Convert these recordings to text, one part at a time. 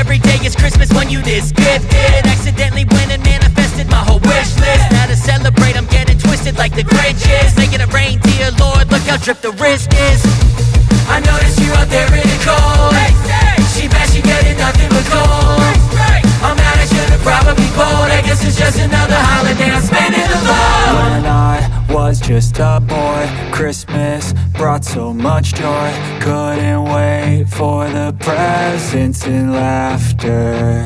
every day is Christmas when you this gifted. Accidentally went and manifested my whole wish list. Now to celebrate I'm getting twisted like the Grinch is. Making a reindeer, Lord, look how dripped the wrist is. I noticed you out there in the cold. She bet she getting nothing but gold. I'm mad, I should've probably bold. I guess it's just another holiday I'm spending alone. When I was just a boy, Christmas brought so much joy. Couldn't wait for the presents and laughter.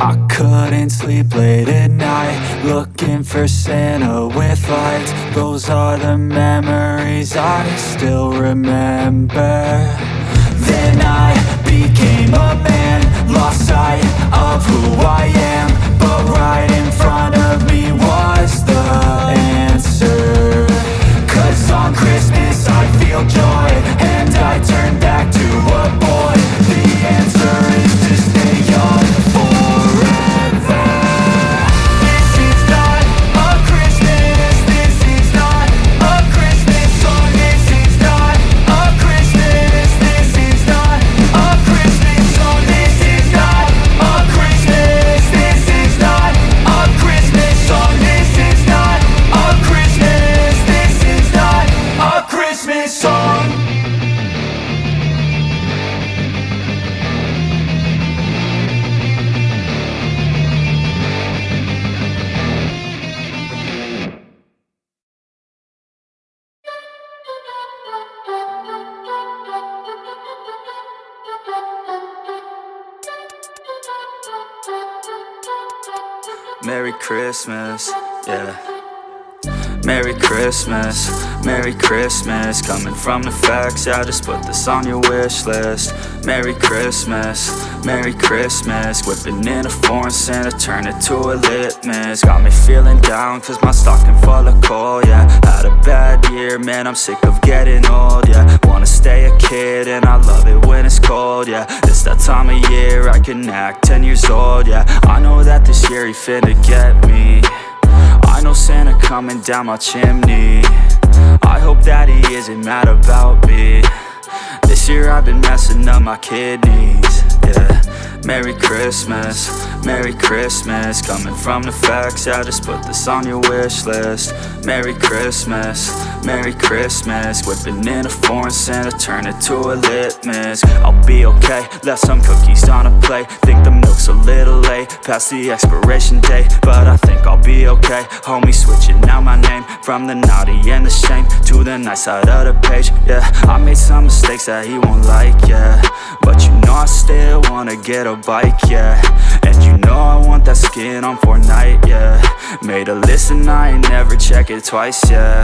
I couldn't sleep late at night, looking for Santa with lights. Those are the memories I still remember. Then I became a man, lost sight of who I am. But right in front of me was the answer. 'Cause on Christmas I feel joy, and I turn back to a boy. The answer is to stay young forever. This is not a Christmas, this is not a Christmas song. This is not a Christmas, this is not a Christmas song. This is not a Christmas, this is not a Christmas song. This is not a Christmas, this is not a Christmas song. Merry Christmas, yeah. Merry Christmas, Merry Christmas. Coming from the facts, yeah, just put this on your wish list. Merry Christmas, Merry Christmas. Whipping in a foreign Santa, turn it to a litmus. Got me feeling down, cause my stocking full of coal, yeah. Had a bad year, man, I'm sick of getting old, yeah. Wanna stay a kid, and I love it when it's cold, yeah. It's that time of year, I can act 10 years old, yeah. I know that this year he finna get me. I know Santa coming down my chimney. I hope that he isn't mad about me. This year I've been messing up my kidneys, yeah. Merry Christmas, Merry Christmas. Coming from the facts, yeah, just put this on your wish list. Merry Christmas, Merry Christmas. Whipping in a foreign Santa, turn it to a litmus. I'll be okay, left some cookies on a plate. Think the milk's a little late, past the expiration date, but I think I'll be okay. Homie switching out my name, from the naughty and the shame to the nice side of the page, yeah. I made some mistakes that he won't like, yeah. But you know I still wanna get a bike, yeah. And you know I want that skin on Fortnite, yeah. Made a list and I ain't never check it twice, yeah.